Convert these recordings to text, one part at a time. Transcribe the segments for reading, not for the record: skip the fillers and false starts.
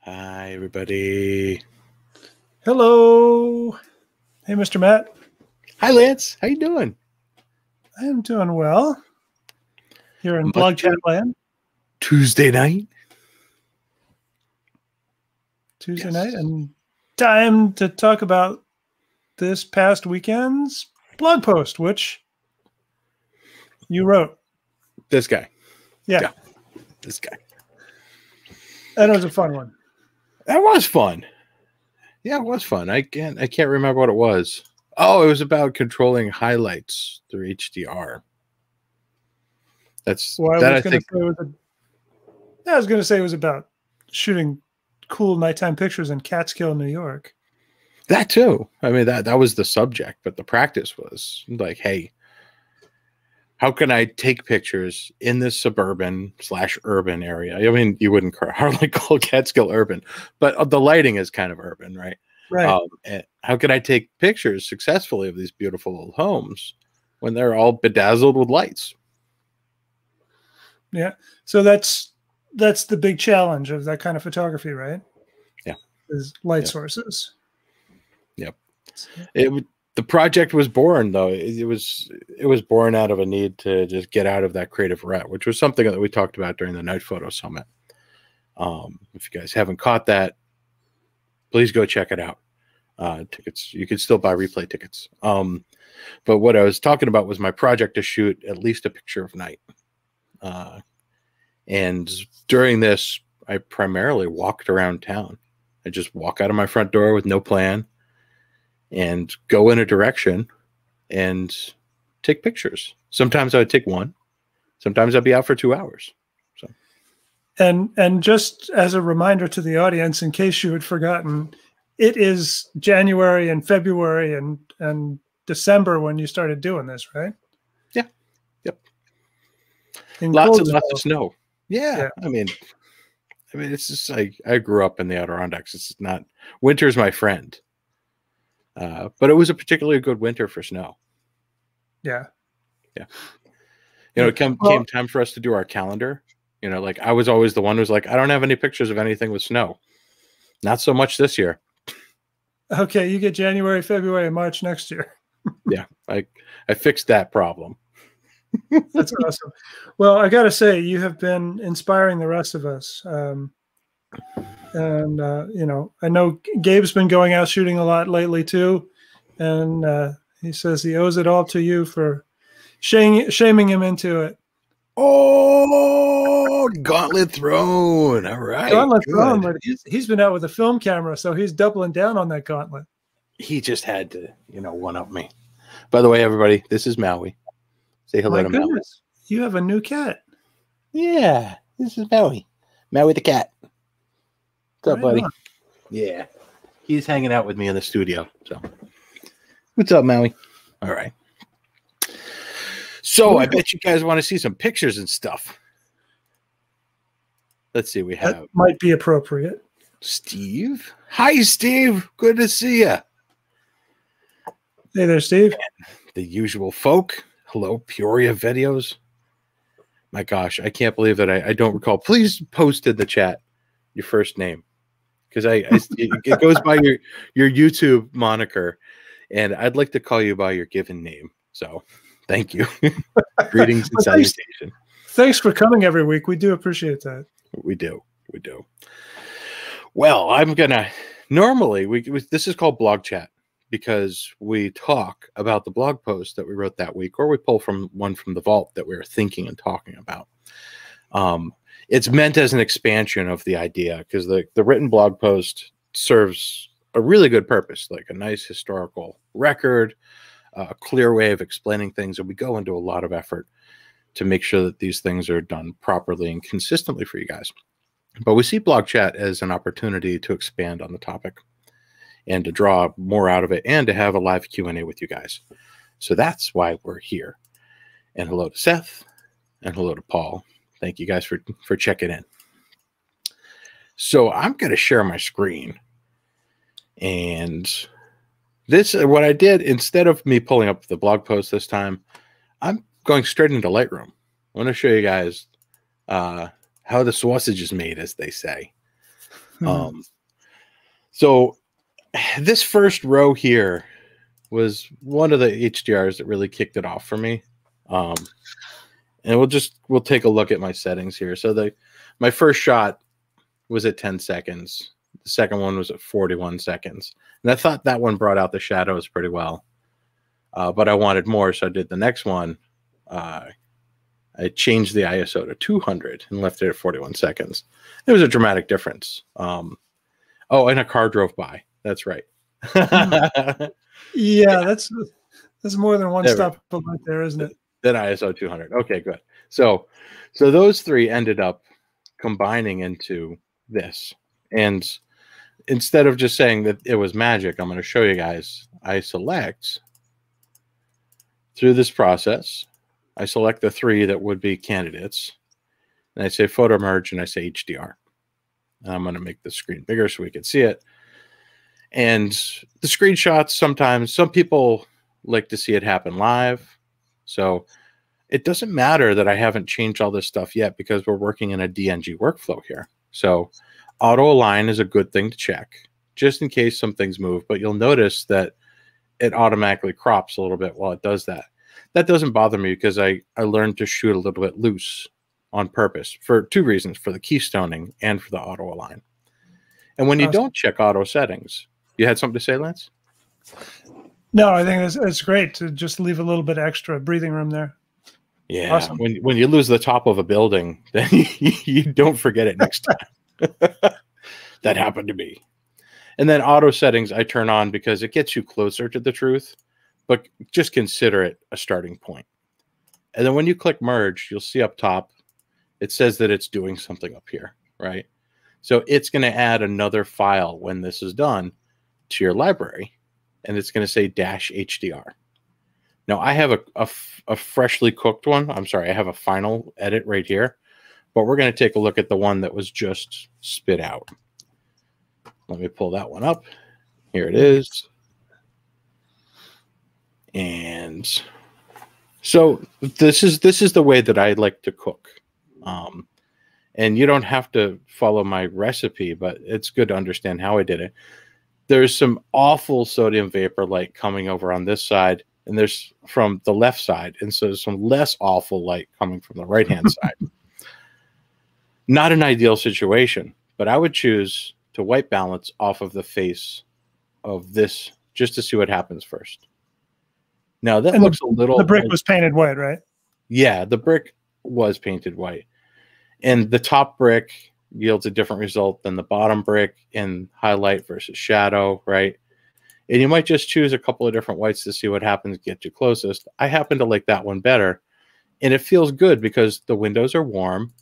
Hi, everybody. Hello. Hey, Mr. Matt. Hi, Lance. How you doing? I am doing well. You're in BlogChat land. Tuesday night. Tuesday night, and time to talk about this past weekend's blog post, which you wrote. This guy. Yeah. This guy. That was a fun one. That was fun. Yeah, it was fun. I can't remember what it was. Oh, it was about controlling highlights through HDR. That's well, that I was going to say it was about shooting cool nighttime pictures in Catskill, New York. That too. I mean, that was the subject, but the practice was like, hey, how can I take pictures in this suburban/urban area? I mean, you wouldn't hardly call Catskill urban, but the lighting is kind of urban, right? Right. And how can I take pictures successfully of these beautiful old homes when they're all bedazzled with lights? Yeah. So that's the big challenge of that kind of photography, right? Yeah. Is light sources. Yep. The project was born, though. It was born out of a need to just get out of that creative rut, which was something that we talked about during the Night Photo Summit. If you guys haven't caught that, please go check it out. Tickets, you can still buy replay tickets. But what I was talking about was my project to shoot at least a picture of night. And during this, I primarily walked around town. I just walk out of my front door with no plan and go in a direction and take pictures. Sometimes I would take one. Sometimes I'd be out for 2 hours. So, and just as a reminder to the audience, in case you had forgotten, it is January and February and December when you started doing this, right? Yeah. Yep. Lots and lots of snow. Yeah. I mean, it's just like I grew up in the Adirondacks. It's not winter's my friend. But it was a particularly good winter for snow. Yeah. Yeah. You know, it came time for us to do our calendar. You know, like I was always the one who was like, I don't have any pictures of anything with snow. Not so much this year. Okay, you get January, February, and March next year. Yeah, I fixed that problem. That's awesome. Well, I got to say, you have been inspiring the rest of us. And, you know, I know Gabe's been going out shooting a lot lately, too. And he says he owes it all to you for shaming him into it. Oh, gauntlet thrown. All right. Gauntlet thrown, but he's been out with a film camera, so he's doubling down on that gauntlet. He just had to, you know, one-up me. By the way, everybody, this is Maui. Say hello to Maui. You have a new cat. Yeah, this is Maui. Maui the cat. What's up, buddy? Yeah. He's hanging out with me in the studio. So, what's up, Maui? All right. So, I bet you guys want to see some pictures and stuff. Let's see. We have. That might be appropriate. Steve. Hi, Steve. Good to see you. Hey there, Steve. And the usual folk. Hello, Peoria Videos. My gosh, I can't believe that I don't recall. Please post in the chat your first name, because it goes by your YouTube moniker, and I'd like to call you by your given name. So, thank you. Greetings and salutation. Thanks for coming every week. We do appreciate that. We do. Well, I'm gonna normally this is called BlogChat because we talk about the blog post that we wrote that week, or we pull from one from the vault that we were thinking and talking about. It's meant as an expansion of the idea, because the written blog post serves a really good purpose, like a nice historical record, a clear way of explaining things. And we go into a lot of effort to make sure that these things are done properly and consistently for you guys. But we see BlogChat as an opportunity to expand on the topic and to draw more out of it and to have a live Q&A with you guys. So that's why we're here. And hello to Seth and hello to Paul. Thank you guys for checking in. So I'm going to share my screen. And this is what I did. Instead of me pulling up the blog post this time, I'm going straight into Lightroom. I want to show you guys how the sausage is made, as they say. So this first row here was one of the HDRs that really kicked it off for me. And we'll take a look at my settings here. So my first shot was at 10 seconds. The second one was at 41 seconds. And I thought that one brought out the shadows pretty well. But I wanted more, so I did the next one. I changed the ISO to 200 and left it at 41 seconds. It was a dramatic difference. Oh, and a car drove by. That's right. Yeah, that's more than one stop right there, isn't it? Then ISO 200. Okay, good. So those three ended up combining into this. And instead of just saying that it was magic, I'm going to show you guys. I select through this process. I select the three that would be candidates. And I say photo merge and I say HDR. And I'm going to make the screen bigger so we can see it. And the screenshots, sometimes some people like to see it happen live. So it doesn't matter that I haven't changed all this stuff yet because we're working in a DNG workflow here. So auto align is a good thing to check just in case some things move, but you'll notice that it automatically crops a little bit while it does that. That doesn't bother me because I learned to shoot a little bit loose on purpose for two reasons, for the keystoning and for the auto align. And when you don't check auto settings, you had something to say, Lance? No, I think it's great to just leave a little bit extra breathing room there. Yeah, awesome. When you lose the top of a building, then you don't forget it next time. That happened to me. And then auto settings I turn on because it gets you closer to the truth, but just consider it a starting point. And then when you click merge, you'll see up top, it says that it's doing something up here, right? So it's going to add another file when this is done to your library, and it's going to say -HDR. Now I have a freshly cooked one. I'm sorry, I have a final edit right here, but we're going to take a look at the one that was just spit out. Let me pull that one up. Here it is. And so this is the way that I like to cook. And you don't have to follow my recipe, but it's good to understand how I did it. There's some awful sodium vapor light coming over on this side, and there's from the left side. And so there's some less awful light coming from the right-hand side. Not an ideal situation, but I would choose to white balance off of the face of this just to see what happens first. Now that looks a little... The brick was painted white, right? Yeah, the brick was painted white. And the top brick yields a different result than the bottom brick in highlight versus shadow, right? And you might just choose a couple of different whites to see what happens, get you closest. I happen to like that one better. And it feels good because the windows are warm.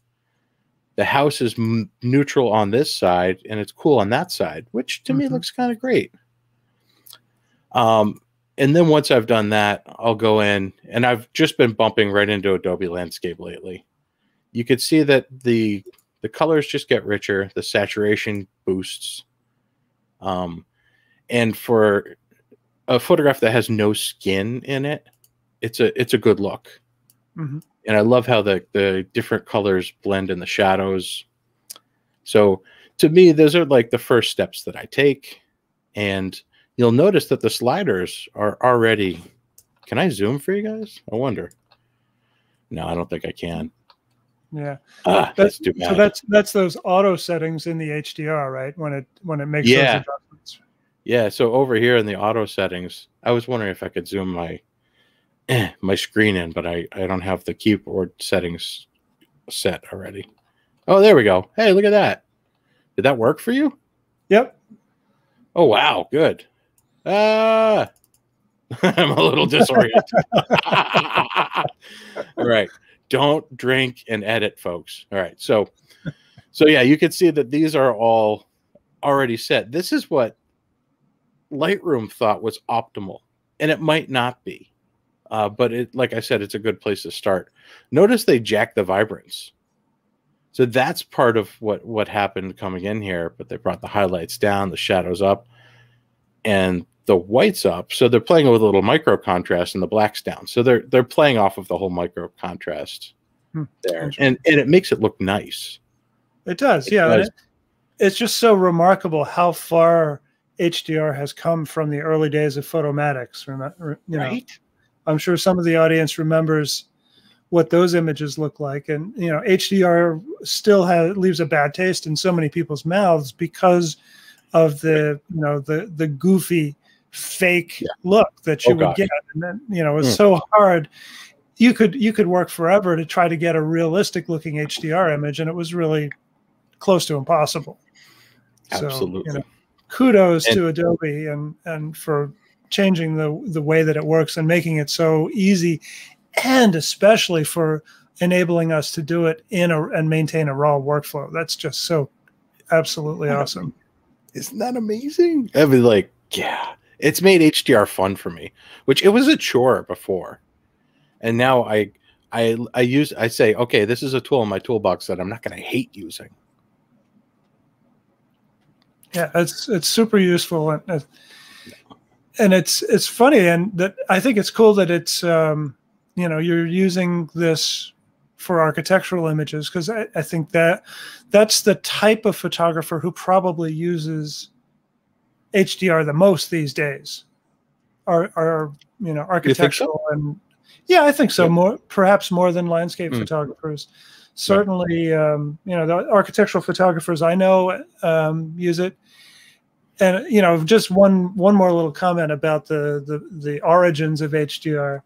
The house is neutral on this side, and it's cool on that side, which to me looks kind of great. And then once I've done that, I'll go in, and I've just been bumping right into Adobe Landscape lately. You could see that the colors just get richer, the saturation boosts. And for a photograph that has no skin in it, it's a good look. And I love how the different colors blend in the shadows. So to me, those are like the first steps that I take. And you'll notice that the sliders are already... Can I zoom for you guys? I wonder. No, I don't think I can. Yeah, that's too bad. So that's those auto settings in the HDR, right? When it makes those adjustments. Yeah. So over here in the auto settings, I was wondering if I could zoom my screen in, but I don't have the keyboard settings set already. Oh, there we go. Hey, look at that. Did that work for you? Yep. Oh wow, good. I'm a little disoriented. All right. Don't drink and edit, folks. All right. So yeah, you can see that these are all already set. This is what Lightroom thought was optimal, and it might not be. But like I said, it's a good place to start. Notice they jacked the vibrance. So that's part of what happened coming in here, but they brought the highlights down, the shadows up, and the whites up. So they're playing with a little micro contrast and the blacks down. So they're playing off of the whole micro contrast there. And it makes it look nice. It does, yeah. it's just so remarkable how far HDR has come from the early days of photomatics. You know, Right? I'm sure some of the audience remembers what those images look like, and you know, HDR still leaves a bad taste in so many people's mouths because of the you know the goofy fake look that you would get, and then you know it was so hard. You could work forever to try to get a realistic looking HDR image, and it was really close to impossible. Absolutely. So, you know, kudos to Adobe and for changing the way that it works and making it so easy, and especially for enabling us to do it and maintain a raw workflow. That's just so absolutely awesome. Isn't that amazing? I'd be like, yeah, it's made HDR fun for me, which it was a chore before. And now I say, okay, this is a tool in my toolbox that I'm not going to hate using. Yeah, it's super useful, and it's funny, and that I think it's cool that it's you know, you're using this for architectural images, because I think that's the type of photographer who probably uses HDR the most these days. Are you know, architectural and yeah, I think so. Perhaps more than landscape photographers. Certainly, you know, the architectural photographers I know use it. And you know, just one more little comment about the origins of HDR.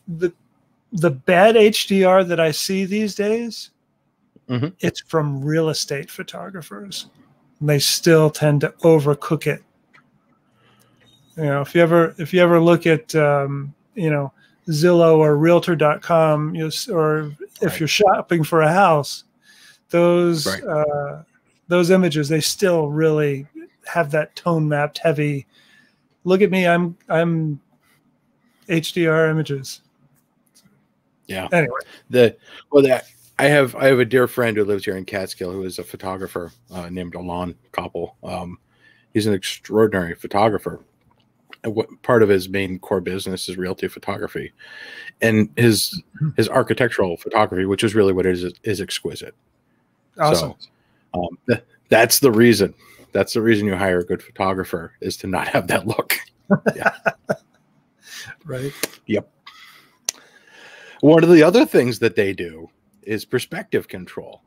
The bad HDR that I see these days, it's from real estate photographers. And they still tend to overcook it. You know, if you ever look at you know, Zillow or Realtor.com, or if you're shopping for a house, those images, they still really have that tone mapped heavy. Look at me, I'm HDR images. Yeah. Anyway, I have a dear friend who lives here in Catskill who is a photographer named Alon Koppel. He's an extraordinary photographer. Part of his main core business is realty photography, and his architectural photography, which is really what it is exquisite. Awesome. So that's the reason. That's the reason you hire a good photographer, is to not have that look. Yeah. Right. Yep. One of the other things that they do is perspective control.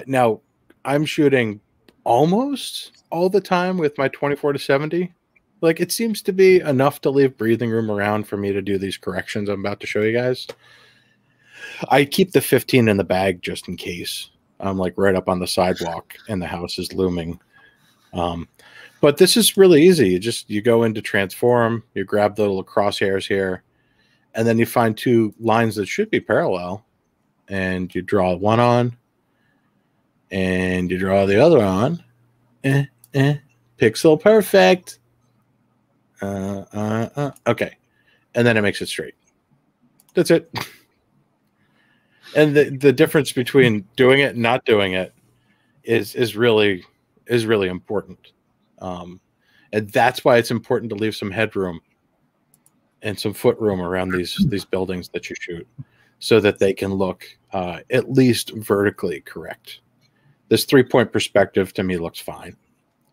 Now, I'm shooting almost all the time with my 24-70. Like, it seems to be enough to leave breathing room around for me to do these corrections I'm about to show you guys. I keep the 15 in the bag just in case. I'm like right up on the sidewalk and the house is looming. But this is really easy. You go into transform, you grab the little crosshairs here, and then you find two lines that should be parallel, and you draw one on, and you draw the other on. Pixel perfect. Okay. And then it makes it straight. That's it. And the difference between doing it and not doing it is really important. And that's why it's important to leave some headroom and some foot room around these buildings that you shoot, so that they can look at least vertically correct. This 3-point perspective to me looks fine.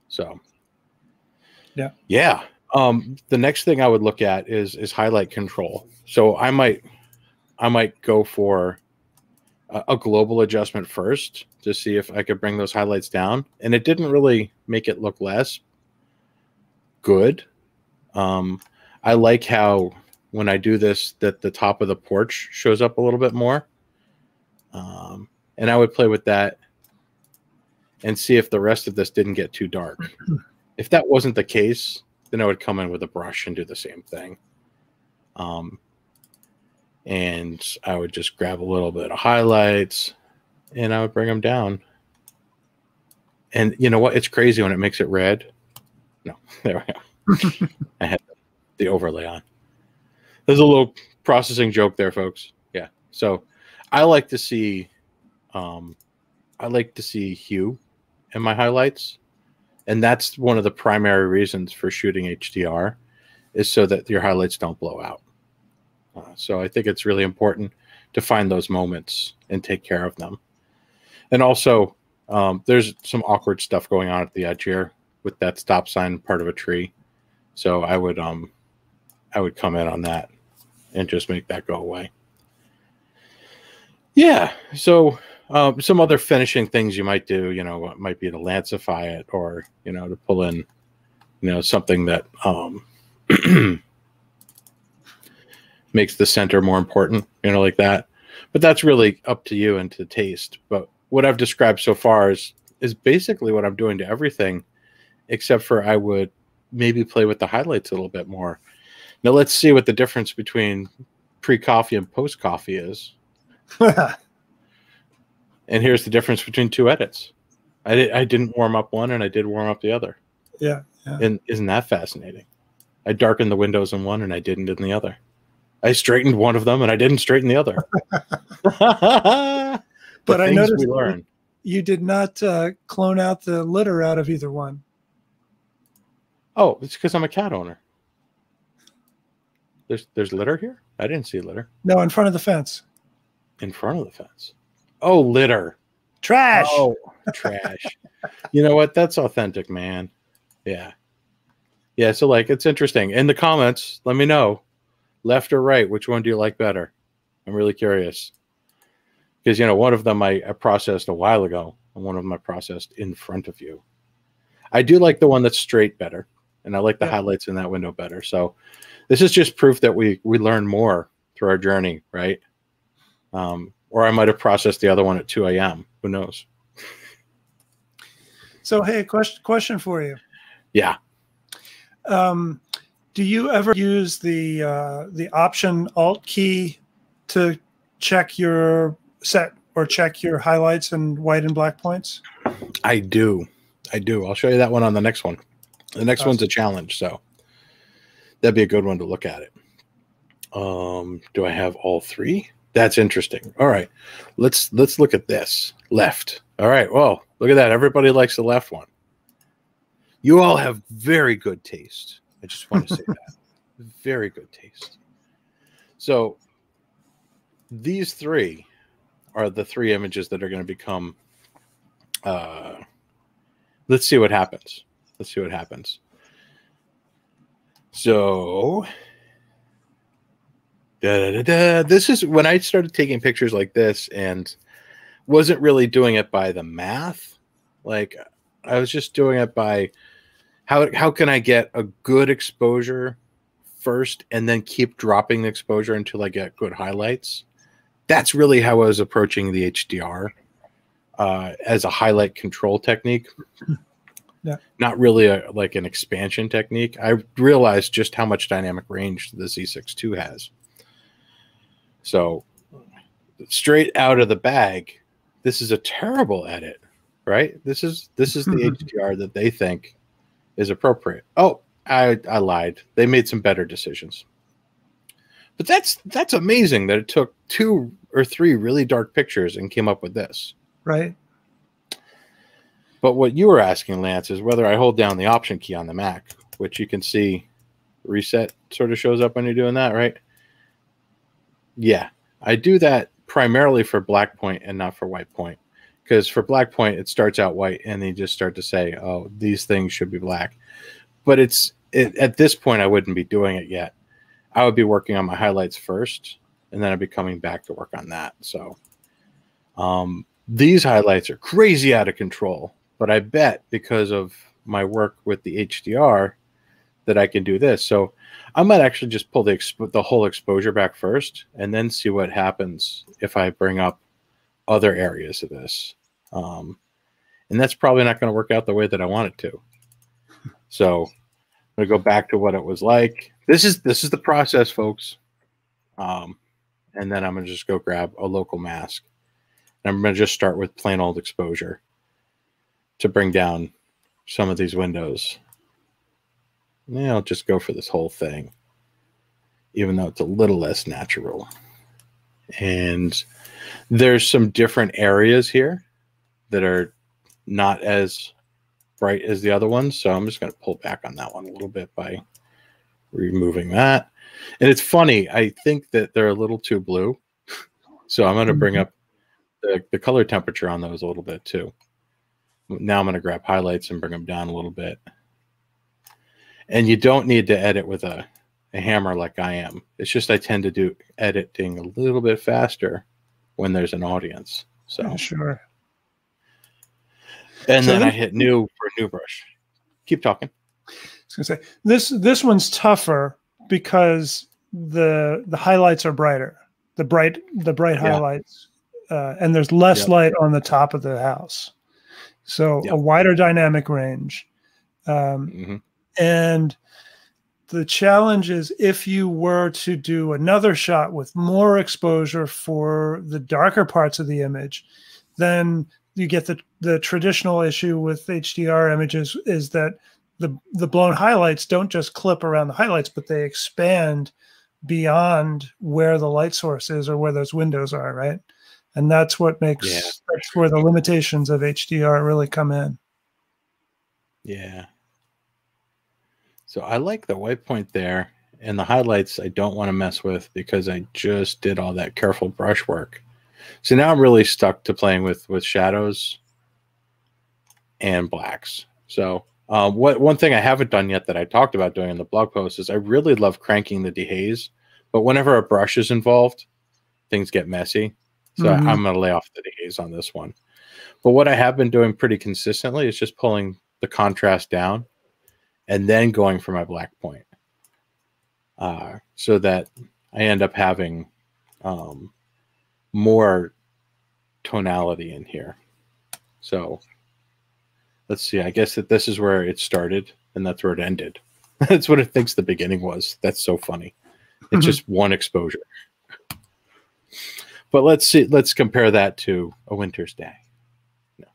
So yeah. The next thing I would look at is highlight control. So I might go for a global adjustment first to see if I could bring those highlights down. And it didn't really make it look less good. I like how when I do this, that the top of the porch shows up a little bit more. And I would play with that and see if the rest of this didn't get too dark. If that wasn't the case, then I would come in with a brush and do the same thing. And I would just grab a little bit of highlights and I would bring them down. And you know what? It's crazy when it makes it red. No, there we go. I had the overlay on. There's a little processing joke there, folks. Yeah. So I like to see hue in my highlights. And that's one of the primary reasons for shooting HDR, is so that your highlights don't blow out. So I think it's really important to find those moments and take care of them. And also, There's some awkward stuff going on at the edge here with that stop sign part of a tree. So I would come in on that and just make that go away. Yeah. So some other finishing things you might do, you know, might be to lancify it, or, you know, to pull in, you know, something that makes the center more important, you know, like that. But that's really up to you and to taste. But what I've described so far is basically what I'm doing to everything, except for I would maybe play with the highlights a little bit more. Now let's see what the difference between pre-coffee and post-coffee is. And here's the difference between two edits. I didn't warm up one, and I did warm up the other. Yeah. And isn't that fascinating? I darkened the windows in one, and I didn't in the other. I straightened one of them, and I didn't straighten the other. But I noticed we learn. You did not clone out the litter out of either one. Oh, it's because I'm a cat owner. There's litter here? I didn't see litter. No, in front of the fence. In front of the fence. Oh, litter. Trash. Oh, trash. You know what? That's authentic, man. Yeah. Yeah, so like it's interesting. In the comments, let me know. Left or right, which one do you like better? I'm really curious. Because, you know, one of them I processed a while ago, and one of them I processed in front of you. I do like the one that's straight better, and I like the highlights in that window better. So this is just proof that we learn more through our journey, right? Or I might have processed the other one at 2 a.m. Who knows? So, hey, question for you. Yeah. Do you ever use the Option Alt key to check your set or check your highlights and white and black points? I do. I'll show you that one on the next one. The next one's a challenge, so that'd be a good one to look at it. Do I have all three? That's interesting. All right. Let's look at this. Left. All right. Well, look at that. Everybody likes the left one. You all have very good taste. I just want to say that. Very good taste. So these three are the three images that are going to become let's see what happens. So this is when I started taking pictures like this and wasn't really doing it by the math. Like I was just doing it by how can I get a good exposure first and then keep dropping the exposure until I get good highlights. That's really how I was approaching the HDR as a highlight control technique. Yeah. Not really like an expansion technique. I realized just how much dynamic range the Z6 II has. So straight out of the bag, this is a terrible edit, right? This is the HDR that they think is appropriate. Oh, I lied. They made some better decisions. But that's amazing that it took 2 or 3 really dark pictures and came up with this. Right. But what you were asking, Lance, is whether I hold down the Option key on the Mac, which you can see reset sort of shows up when you're doing that, right? Yeah, I do that primarily for black point and not for white point. Because for black point, it starts out white and they just start to say, oh, these things should be black. But at this point, I wouldn't be doing it yet. I would be working on my highlights first, and then I'd be coming back to work on that. So these highlights are crazy out of control. But I bet because of my work with the HDR that I can do this. So I might actually just pull the whole exposure back first and then see what happens if I bring up other areas of this. And that's probably not going to work out the way that I want it to. So I'm going to go back to what it was like. This is the process, folks. And then I'm going to just go grab a local mask. And I'm going to just start with plain old exposure to bring down some of these windows. Yeah, I'll just go for this whole thing, even though it's a little less natural. And there's some different areas here that are not as bright as the other ones. So I'm just going to pull back on that one a little bit by removing that. And it's funny, I think that they're a little too blue. So I'm going to bring up the color temperature on those a little bit too. now I'm going to grab highlights and bring them down a little bit. And you don't need to edit with a hammer like I am. It's just I tend to do editing a little bit faster when there's an audience. So yeah, sure. And so then I hit new for a new brush. Keep talking. I was going to say this one's tougher because the highlights are brighter. The bright highlights, and there's less light on the top of the house. So a wider dynamic range. And the challenge is if you were to do another shot with more exposure for the darker parts of the image, then you get the traditional issue with HDR images is that the blown highlights don't just clip around the highlights, but they expand beyond where the light source is or where those windows are, right? And that's what makes that's where the limitations of HDR really come in. Yeah. So I like the white point there, and the highlights I don't want to mess with because I just did all that careful brush work. So now I'm really stuck to playing with shadows and blacks. So one thing I haven't done yet that I talked about doing in the blog post is I really love cranking the dehaze, but whenever a brush is involved, things get messy. So I'm going to lay off the dehaze on this one. But what I have been doing pretty consistently is just pulling the contrast down and then going for my black point, so that I end up having more tonality in here. So let's see. I guess that this is where it started and that's where it ended. That's what it thinks the beginning was. That's so funny. It's just one exposure. But let's see. Let's compare that to A Winter's Day. No.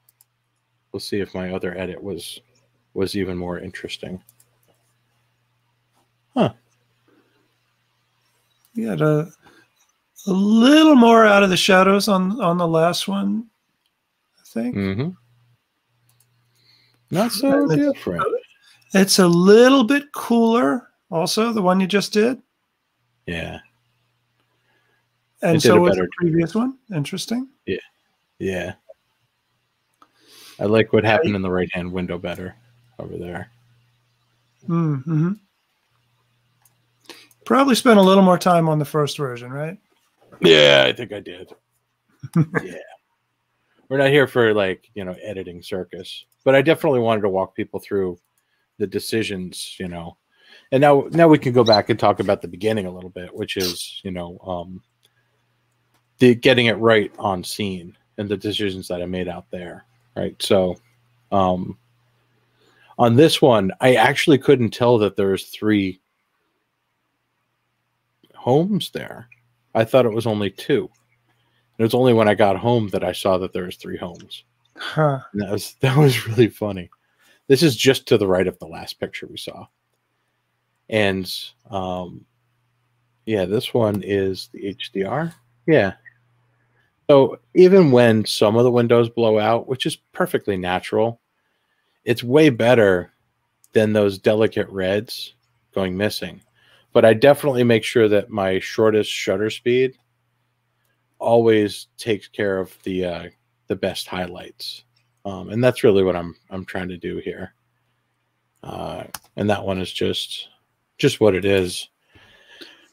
We'll see if my other edit was even more interesting. Huh. You had a little more out of the shadows on the last one, I think. Not so different. It's a little bit cooler also, the one you just did. Yeah. And so was the previous one. Interesting. Yeah. Yeah. I like what happened in the right-hand window better over there. Probably spent a little more time on the first version, right? Yeah, I think I did. Yeah. We're not here for editing circus, but I definitely wanted to walk people through the decisions, And now we can go back and talk about the beginning a little bit, which is, the getting it right on scene and the decisions that I made out there, right? So on this one, I actually couldn't tell that there was 3 homes there. I thought it was only 2. It was only when I got home that I saw that there was 3 homes. Huh. And that was really funny. This is just to the right of the last picture we saw. And yeah, this one is the HDR. Yeah. So even when some of the windows blow out, which is perfectly natural, it's way better than those delicate reds going missing. But I definitely make sure that my shortest shutter speed always takes care of the best highlights, and that's really what I'm trying to do here. And that one is just what it is.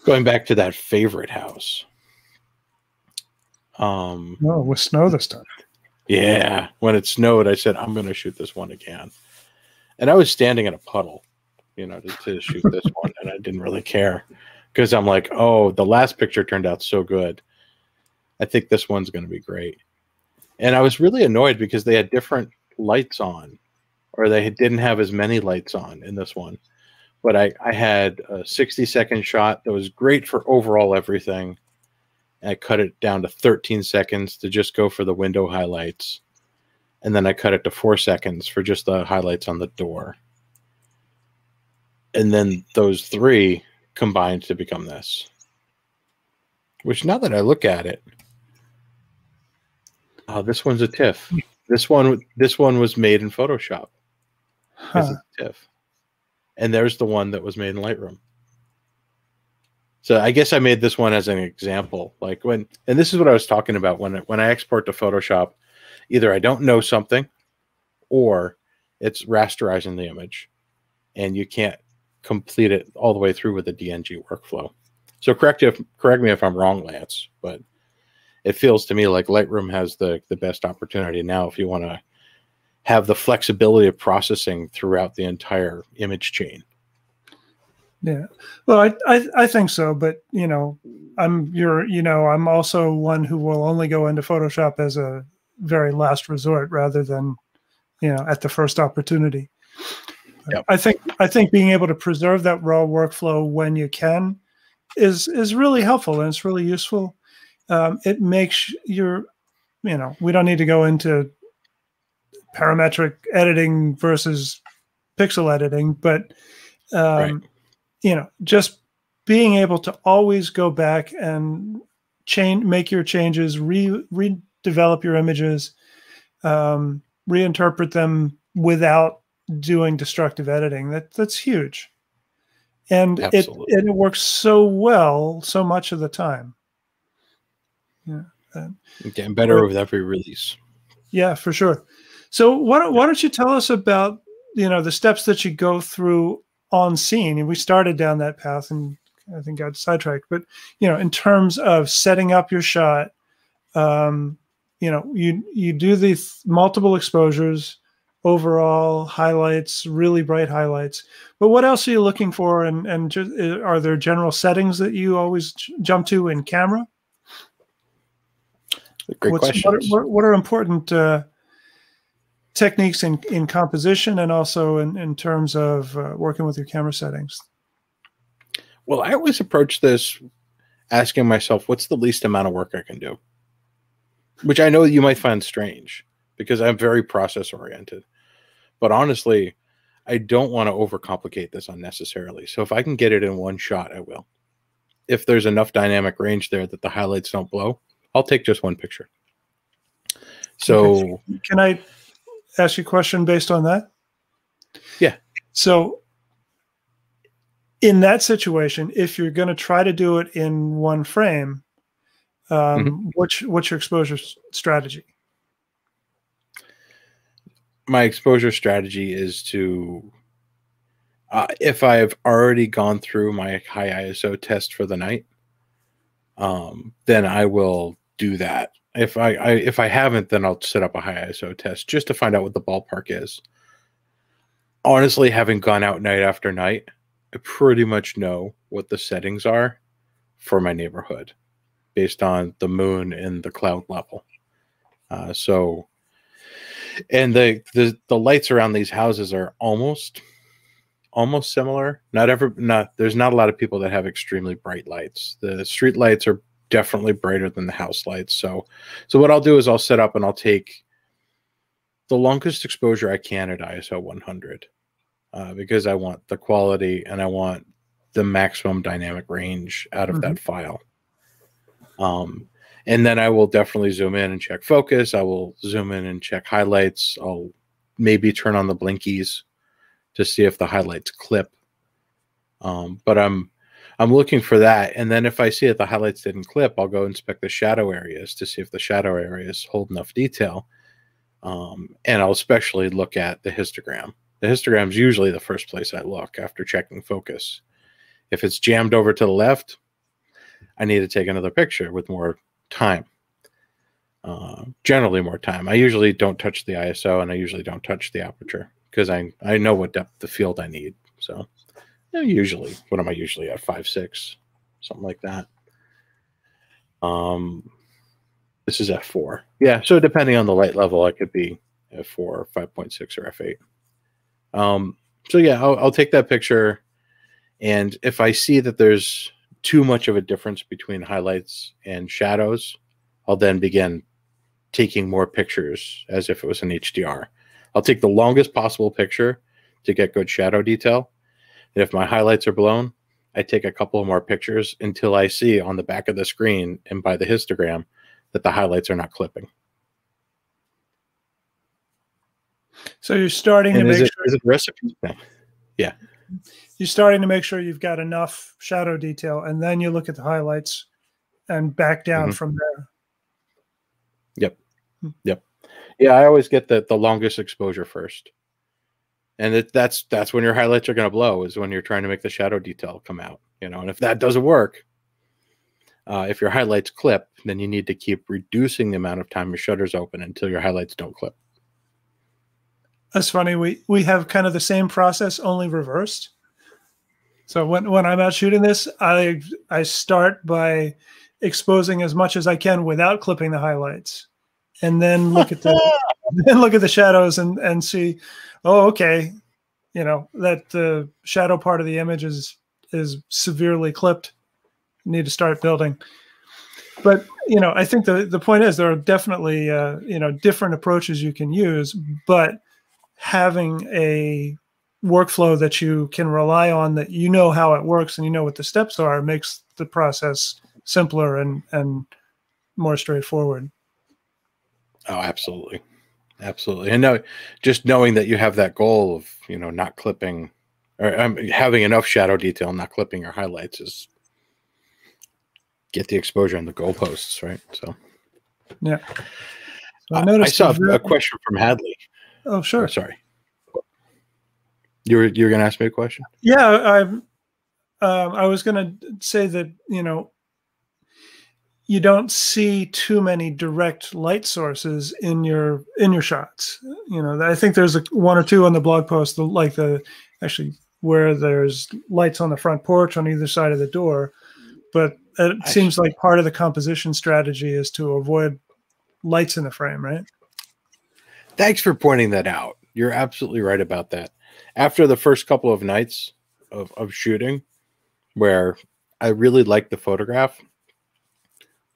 Going back to that favorite house. Oh, with snow this time. Yeah, when it snowed, I said I'm going to shoot this one again, and I was standing in a puddle, to shoot this one, and I didn't really care because I'm like, oh, the last picture turned out so good. I think this one's going to be great. And I was really annoyed because they had different lights on, or they didn't have as many lights on in this one. But I had a 60-second shot that was great for overall everything. And I cut it down to 13 seconds to just go for the window highlights. And then I cut it to 4 seconds for just the highlights on the door. And then those 3 combined to become this. Which now that I look at it, oh, this one's a TIFF. This one was made in Photoshop. This is a TIFF. And there's the one that was made in Lightroom. So I guess I made this one as an example. And this is what I was talking about when I export to Photoshop, either I don't know something, or it's rasterizing the image and you can't complete it all the way through with a DNG workflow. So correct me if I'm wrong, Lance, but it feels to me like Lightroom has the best opportunity now if you want to have the flexibility of processing throughout the entire image chain. Yeah, well, I think so, but you know, I'm also one who will only go into Photoshop as a very last resort rather than, you know, at the first opportunity. Yep. I think being able to preserve that raw workflow when you can is really helpful, and it's really useful. It makes you know, we don't need to go into parametric editing versus pixel editing, but Right. you know, just being able to always go back and make your changes, redevelop your images, reinterpret them without doing destructive editing. That's huge, and Absolutely. it works so well so much of the time. Yeah, Getting better with every release. yeah, for sure. So why don't you tell us about, you know, the steps that you go through on scene? And we started down that path and I think got sidetracked, but you know, in terms of setting up your shot, you know, you do these multiple exposures, overall highlights, really bright highlights, but what else are you looking for? And just, are there general settings that you always jump to in camera? Great questions. What are important techniques in composition and also in terms of working with your camera settings? Well, I always approach this asking myself, what's the least amount of work I can do? Which I know you might find strange because I'm very process oriented. But honestly, I don't want to overcomplicate this unnecessarily. So if I can get it in one shot, I will. If there's enough dynamic range there that the highlights don't blow, I'll take just one picture. So okay. Can I ask you a question based on that? Yeah. So in that situation, if you're going to try to do it in one frame, what's your exposure strategy? My exposure strategy is to, if I've already gone through my high ISO test for the night, then I will do that. If I haven't, then I'll set up a high ISO test just to find out what the ballpark is. Honestly, having gone out night after night, I pretty much know what the settings are for my neighborhood based on the moon and the cloud level. And the lights around these houses are almost similar. There's not a lot of people that have extremely bright lights. The street lights are definitely brighter than the house lights. So what I'll do is I'll set up and I'll take the longest exposure I can at ISO 100 because I want the quality and I want the maximum dynamic range out of that file. And then I will definitely zoom in and check focus. I will zoom in and check highlights. I'll maybe turn on the blinkies to see if the highlights clip. But I'm looking for that. And then if I see that the highlights didn't clip, I'll go inspect the shadow areas to see if the shadow areas hold enough detail. And I'll especially look at the histogram. The histogram is usually the first place I look after checking focus. If it's jammed over to the left, I need to take another picture with more time. Generally more time. I usually don't touch the ISO and I usually don't touch the aperture because I know what depth of field I need. So usually, what am I usually at? 5.6, something like that. This is f4. Yeah, so depending on the light level, I could be f4, 5.6, or f8. So yeah, I'll take that picture, and if I see that there's too much of a difference between highlights and shadows, I'll then begin taking more pictures as if it was an HDR. I'll take the longest possible picture to get good shadow detail. And if my highlights are blown, I take a couple of more pictures until I see on the back of the screen and by the histogram that the highlights are not clipping. So you're starting to make sure. Is it a recipe? No. Yeah. You're starting to make sure you've got enough shadow detail, and then you look at the highlights and back down from there. Yep. Yeah, I always get the longest exposure first. And that's when your highlights are going to blow, is when you're trying to make the shadow detail come out, you know. And if that doesn't work, if your highlights clip, then you need to keep reducing the amount of time your shutter's open until your highlights don't clip. That's funny. We have kind of the same process, only reversed. So when I'm out shooting this, I start by exposing as much as I can without clipping the highlights, and then look at the shadows and see, oh, okay, you know, that the shadow part of the image is severely clipped. Need to start building. But, you know, I think the point is there are definitely you know, different approaches you can use, but having a workflow that you can rely on, that you know how it works and you know what the steps are, makes the process simpler and more straightforward. Oh, absolutely. Absolutely. And no, just knowing that you have that goal of, you know, not clipping, or having enough shadow detail, not clipping your highlights, is get the exposure on the goalposts, right? So, yeah. So I saw a question from Hadley. Oh, sure. Oh, sorry. You're going to ask me a question? Yeah, I was going to say that, you know, you don't see too many direct light sources in your shots. You know, I think there's one or two on the blog post, like actually where there's lights on the front porch on either side of the door. But it seems like part of the composition strategy is to avoid lights in the frame, right? Thanks for pointing that out. You're absolutely right about that. After the first couple of nights of shooting, where I really liked the photograph,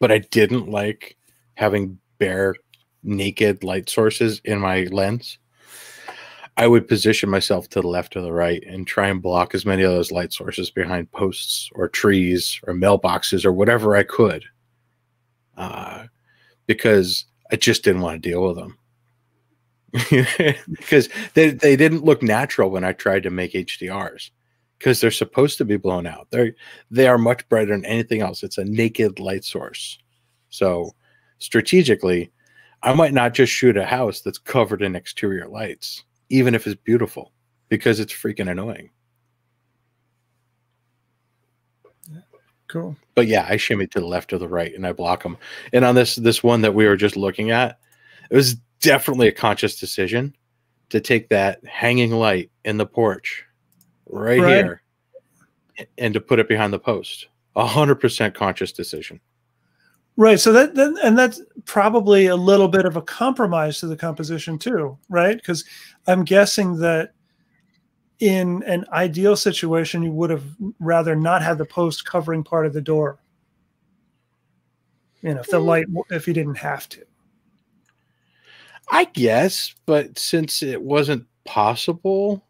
but I didn't like having bare, naked light sources in my lens, I would position myself to the left or the right and try and block as many of those light sources behind posts or trees or mailboxes or whatever I could, because I just didn't want to deal with them. Because they didn't look natural when I tried to make HDRs, because they're supposed to be blown out. They are much brighter than anything else. It's a naked light source. So strategically, I might not just shoot a house that's covered in exterior lights, even if it's beautiful, because it's freaking annoying. Cool. But yeah, I shimmy to the left or the right and I block them. And on this one that we were just looking at, it was definitely a conscious decision to take that hanging light in the porch right here and to put it behind the post. 100% conscious decision. Right. So that's probably a little bit of a compromise to the composition too, right? Because I'm guessing that in an ideal situation, you would have rather not have the post covering part of the door. You know, if you didn't have to. I guess, but since it wasn't possible,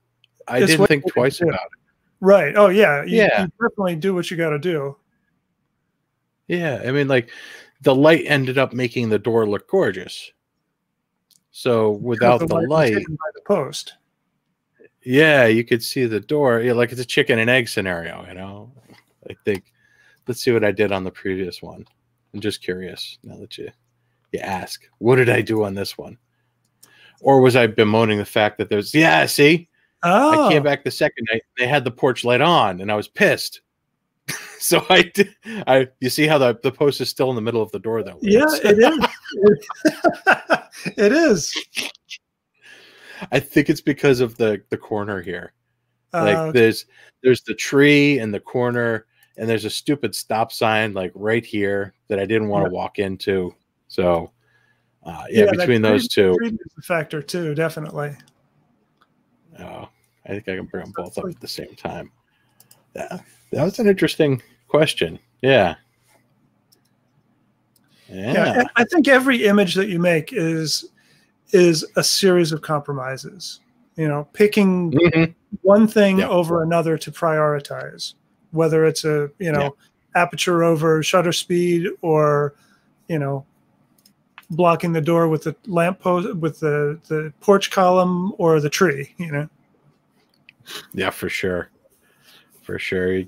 I didn't think twice about it. Right. Oh yeah. You definitely do what you got to do. Yeah. I mean, like, the light ended up making the door look gorgeous. So without the light by the post. Yeah, you could see the door. Yeah, like it's a chicken and egg scenario, you know. I think, let's see what I did on the previous one. I'm just curious now that you ask. What did I do on this one? Or was I bemoaning the fact that there's, see? Oh. I came back the second night, they had the porch light on, and I was pissed. So you see how the post is still in the middle of the door, though. Yeah, it is. It is. I think it's because of the corner here. Like there's the tree in the corner, and there's a stupid stop sign like right here that I didn't want to walk into. So between those two, is a factor too, definitely. Oh, I think I can bring them both up at the same time. Yeah, that was an interesting question. Yeah. I think every image that you make is a series of compromises. You know, picking one thing over another to prioritize, whether it's aperture over shutter speed, or, you know, blocking the door with the lamp post, with the porch column, or the tree, you know. Yeah, for sure. For sure.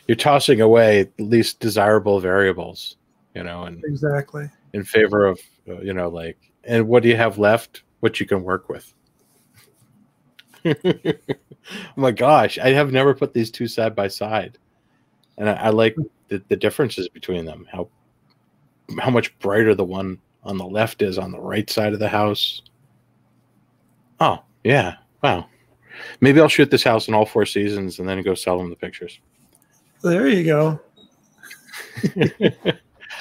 You're tossing away least desirable variables, you know, and exactly in favor of, you know, like And what do you have left? What you can work with. Oh my gosh, I have never put these two side by side, and I like the differences between them. How much brighter the one on the left is on the right side of the house. Oh yeah, wow. Maybe I'll shoot this house in all 4 seasons and then go sell them the pictures. There you go.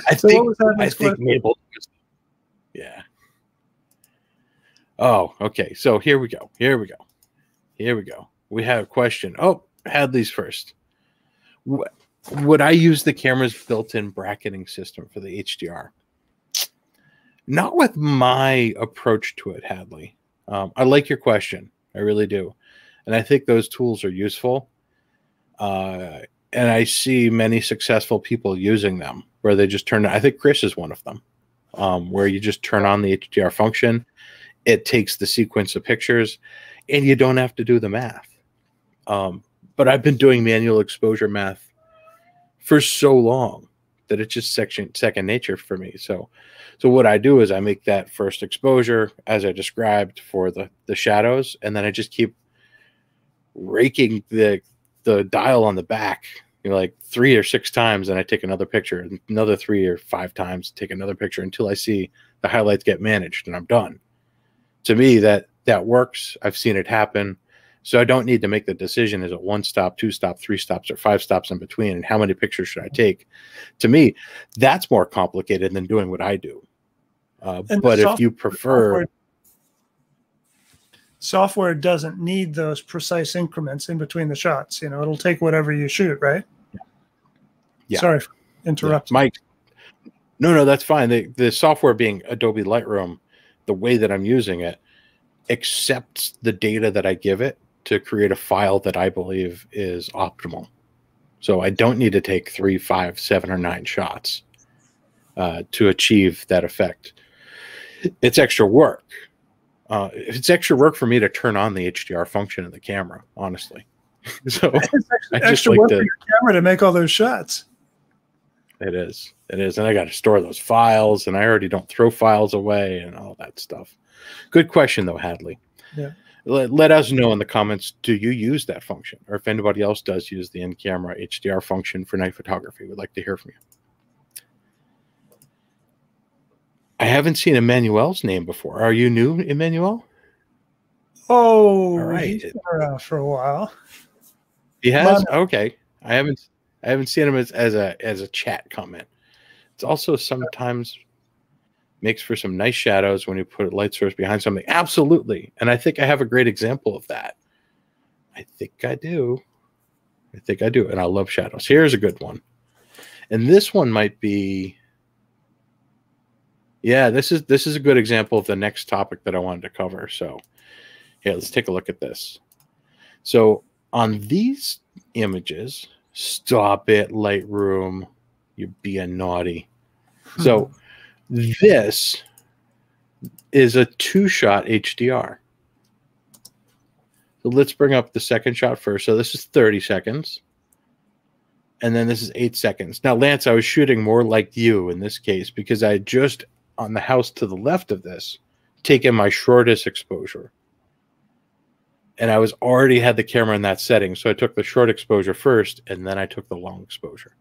I think Mabel. Yeah. Oh, okay. So here we go. We have a question. Oh, Hadley's first. Would I use the camera's built-in bracketing system for the HDR? Not with my approach to it, Hadley. I like your question. I really do. And I think those tools are useful. And I see many successful people using them where they just turn. I think Chris is one of them, where you just turn on the HDR function. It takes the sequence of pictures, and you don't have to do the math. But I've been doing manual exposure math for so long that it's just second nature for me. So what I do is I make that first exposure as I described for the shadows, and then I just keep raking the dial on the back, like 3 or 6 times, and I take another picture, and another 3 or 5 times, take another picture until I see the highlights get managed, and I'm done. To me, that works. I've seen it happen. So I don't need to make the decision, is it 1 stop, 2 stop, 3 stops, or 5 stops in between, and how many pictures should I take? To me, that's more complicated than doing what I do. But if you prefer... Software doesn't need those precise increments in between the shots. It'll take whatever you shoot, right? Yeah. Sorry for interrupting. Mike. No, that's fine. The software being Adobe Lightroom, the way that I'm using it, accepts the data that I give it to create a file that I believe is optimal. So I don't need to take 3, 5, 7, or 9 shots to achieve that effect. It's extra work. It's extra work for me to turn on the HDR function of the camera, honestly. So it's extra work for your camera to make all those shots. It is. And I got to store those files, and I already don't throw files away and all that stuff. Good question, though, Hadley. Yeah. Let us know in the comments, do you use that function? Or if anybody else does use the in-camera HDR function for night photography, we'd like to hear from you. I haven't seen Emmanuel's name before. Are you new, Emmanuel? Oh, all right. He's been around for a while. He has? Okay. I haven't seen him as a chat comment. It's also sometimes makes for some nice shadows when you put a light source behind something. Absolutely. And I think I have a great example of that. I think I do. And I love shadows. Here's a good one. And this one might be... Yeah, this is a good example of the next topic that I wanted to cover. So yeah, let's take a look at this. So on these images, stop it, Lightroom, you're being naughty. So this is a 2-shot HDR. So let's bring up the second shot first. So this is 30 seconds. And then this is 8 seconds. Now, Lance, I was shooting more like you in this case because I just, on the house to the left of this, taken my shortest exposure. And I was already had the camera in that setting. So I took the short exposure first, and then I took the long exposure.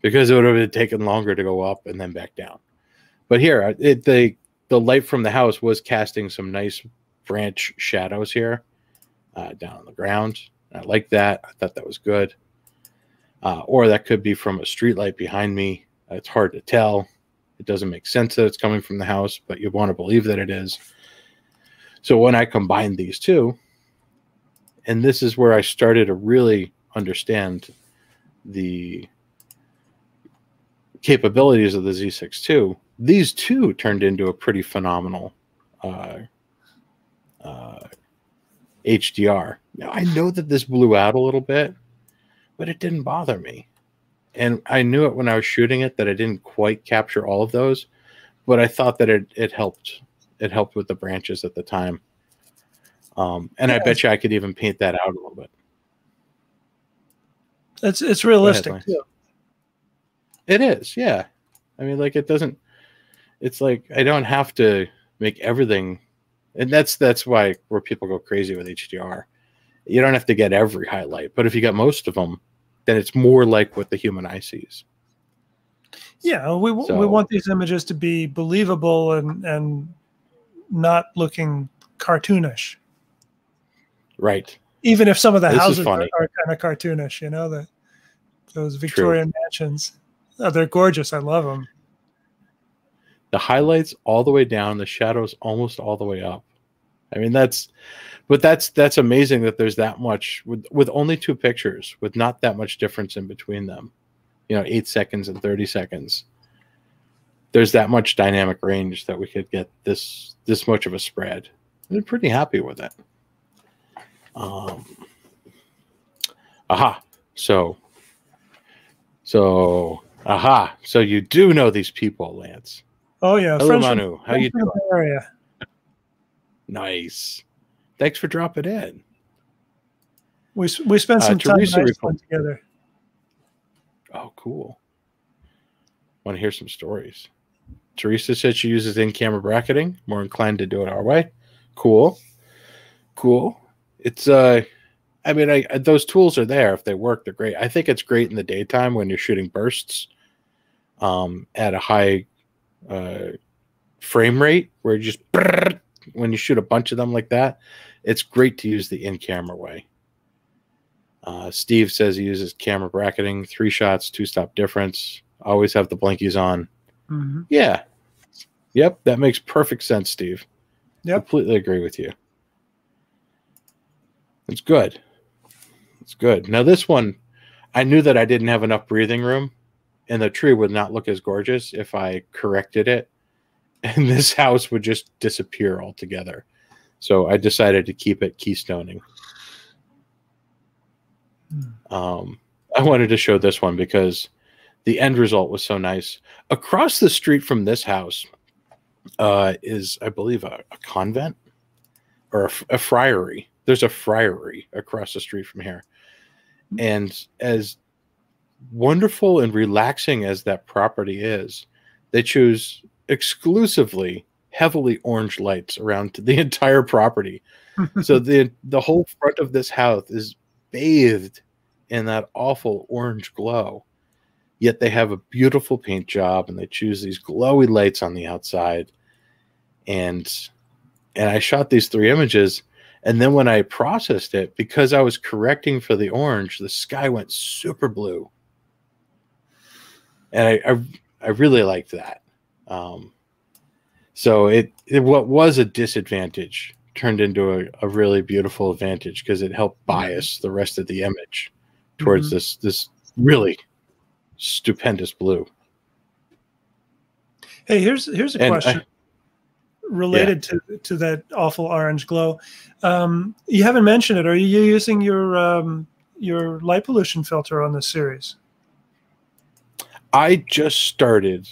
Because it would have taken longer to go up and then back down. But here, the light from the house was casting some nice branch shadows here down on the ground. I like that. I thought that was good. Or that could be from a street light behind me. It's hard to tell. It doesn't make sense that it's coming from the house, but you want to believe that it is. So when I combined these two, and this is where I started to really understand the capabilities of the Z6 II, these two turned into a pretty phenomenal HDR. Now, I know that this blew out a little bit, but it didn't bother me. And I knew it when I was shooting it that I didn't quite capture all of those, but I thought that it helped. It helped with the branches at the time. And I bet you I could even paint that out a little bit. It's realistic too. It is, yeah. I mean, like, it doesn't, It's like I don't have to make everything, and that's why where people go crazy with HDR. You don't have to get every highlight, but if you got most of them, then it's more like what the human eye sees. Yeah, we want these images to be believable and not looking cartoonish. Right. Even if some of the This houses is funny. are kind of cartoonish, you know, those Victorian mansions. Oh, they're gorgeous. I love them. The highlights all the way down, the shadows almost all the way up. I mean, that's amazing that there's that much with only 2 pictures, with not that much difference in between them. 8 seconds and 30 seconds. There's that much dynamic range that we could get this much of a spread. I'm pretty happy with it. Aha. So you do know these people, Lance. Oh yeah. Hello, Manu. How you doing? Area. Nice. Thanks for dropping in. We spent some time in Iceland together. Oh, cool. Want to hear some stories? Teresa said she uses in-camera bracketing. More inclined to do it our way. Cool. It's I mean, those tools are there. If they work, they're great. I think it's great in the daytime when you're shooting bursts at a high frame rate, where you just when you shoot a bunch of them like that. It's great to use the in-camera way. Steve says he uses camera bracketing, 3 shots, 2-stop difference. Always have the blinkies on. Mm-hmm. Yeah. Yep, that makes perfect sense, Steve. Yep. Completely agree with you. It's good. It's good. Now this one, I knew that I didn't have enough breathing room, and the tree would not look as gorgeous if I corrected it, and this house would just disappear altogether. So I decided to keep it keystoning. I wanted to show this one because the end result was so nice. Across the street from this house is, I believe, a convent or a friary. There's a friary across the street from here. And as wonderful and relaxing as that property is, they choose exclusively heavily orange lights around the entire property. So the whole front of this house is bathed in that awful orange glow. Yet they have a beautiful paint job, and they choose these glowy lights on the outside. And I shot these 3 images, and then when I processed it, because I was correcting for the orange, the sky went super blue. And I really liked that. So it what was a disadvantage turned into a really beautiful advantage, because it helped bias the rest of the image towards this really stupendous blue. Hey, here's a question related to that awful orange glow. You haven't mentioned it. Are you using your light pollution filter on this series? I just started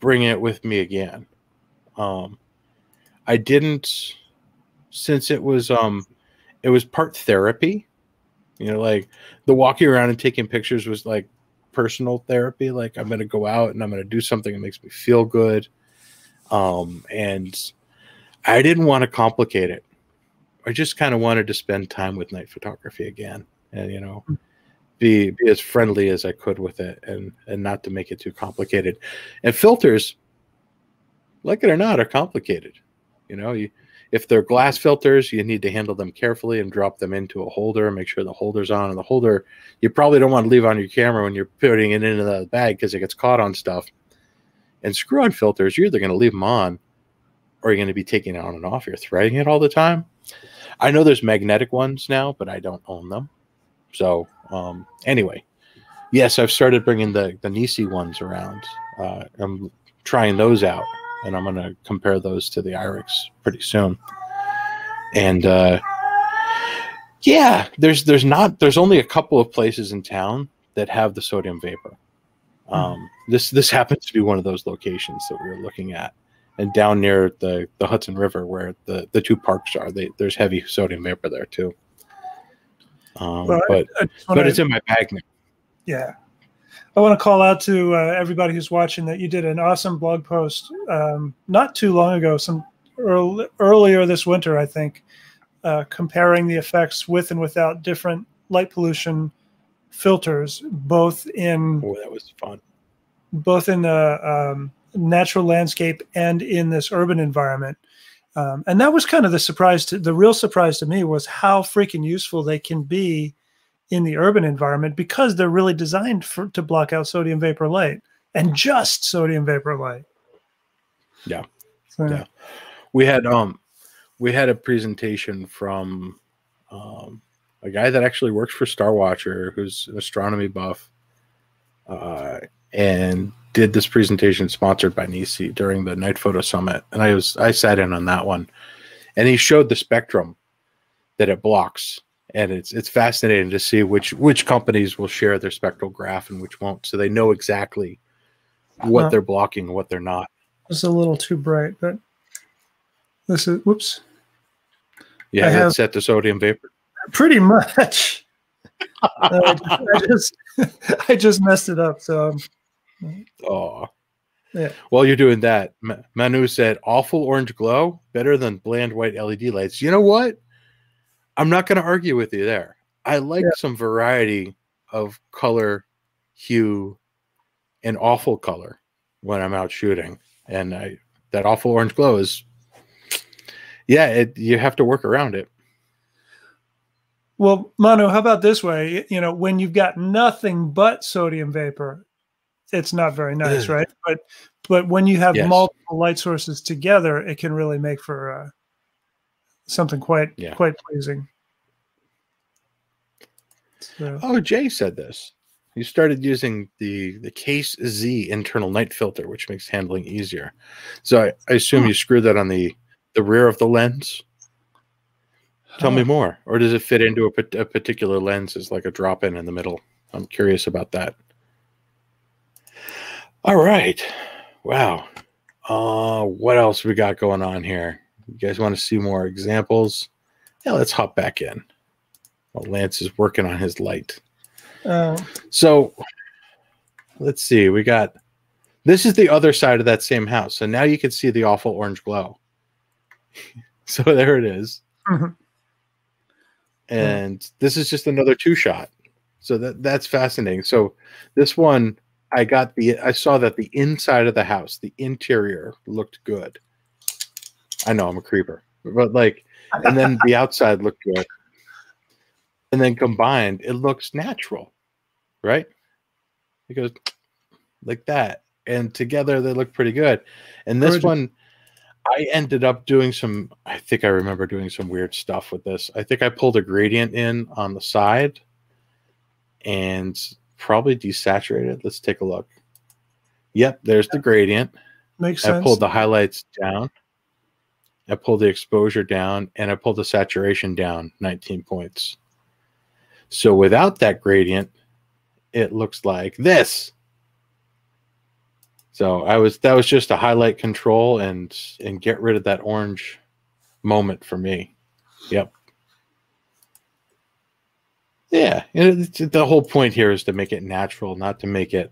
bringing it with me again. I didn't, since it was part therapy. Like the walking around and taking pictures was like personal therapy. Like, I'm going to go out and I'm going to do something that makes me feel good. And I didn't want to complicate it. I just kind of wanted to spend time with night photography again, and be as friendly as I could with it, and not to make it too complicated. And filters, like it or not, are complicated. If they're glass filters, you need to handle them carefully and drop them into a holder and make sure the holder's on. And the holder, you probably don't want to leave on your camera when you're putting it into the bag, because it gets caught on stuff. And screw-on filters, you're either going to leave them on, or you're going to be taking it on and off. You're threading it all the time. I know there's magnetic ones now, but I don't own them. So anyway, yes, I've started bringing the Nisi ones around. I'm trying those out, and I'm going to compare those to the Irix pretty soon. And yeah, there's only a couple of places in town that have the sodium vapor. This happens to be one of those locations that we were looking at, and down near the Hudson River, where the 2 parks are. There's heavy sodium vapor there too. But it's in my bag now. Yeah, I want to call out to everybody who's watching that you did an awesome blog post not too long ago, earlier this winter, I think, comparing the effects with and without different light pollution filters, both in that was fun. Both in the natural landscape and in this urban environment. And that was kind of the real surprise to me was how freaking useful they can be in the urban environment, because they're really designed to block out sodium vapor light, and just sodium vapor light. Yeah. So, yeah. We had a presentation from a guy that actually works for Star Watcher, who's an astronomy buff, and did this presentation sponsored by Nisi during the Night Photo Summit. And I sat in on that one, and he showed the spectrum that it blocks. And it's fascinating to see which companies will share their spectral graph and which won't. So they know exactly what they're blocking and what they're not. It's a little too bright, but this is, whoops. Yeah, that's set to sodium vapor. Pretty much. I just messed it up. So, oh, yeah. While you're doing that, Manu said, "Awful orange glow, better than bland white LED lights." You know what? I'm not going to argue with you there. I like some variety of color, hue, and awful color when I'm out shooting, and that awful orange glow is, you have to work around it. Well, Manu, how about this way? You know, when you've got nothing but sodium vapor, it's not very nice, right? But when you have multiple light sources together, it can really make for something quite pleasing. So. Oh, Jay said this. He started using the Case Z internal night filter, which makes handling easier. So I assume you screw that on the rear of the lens. Tell me more. Or does it fit into a particular lens as like a drop-in in the middle? I'm curious about that. All right. Wow. What else we got going on here? You guys want to see more examples? Yeah, let's hop back in. Well, Lance is working on his light. So let's see. This is the other side of that same house. So now you can see the awful orange glow. So there it is. Mm-hmm. And this is just another two-shot. So that's fascinating. So this one, I saw that the inside of the house, the interior looked good. I know I'm a creeper, but and then the outside looked good. And then combined, it looks natural, right? It goes like that. And together they look pretty good. And this one, I ended up doing I think I remember doing some weird stuff with this. I think I pulled a gradient in on the side and probably desaturated. Let's take a look. Yep, there's the gradient. Makes sense. I pulled the highlights down. I pulled the exposure down, and I pulled the saturation down 19 points. So without that gradient, it looks like this. So that was just a highlight control and get rid of that orange moment for me. Yep. Yeah, the whole point here is to make it natural, not to make it,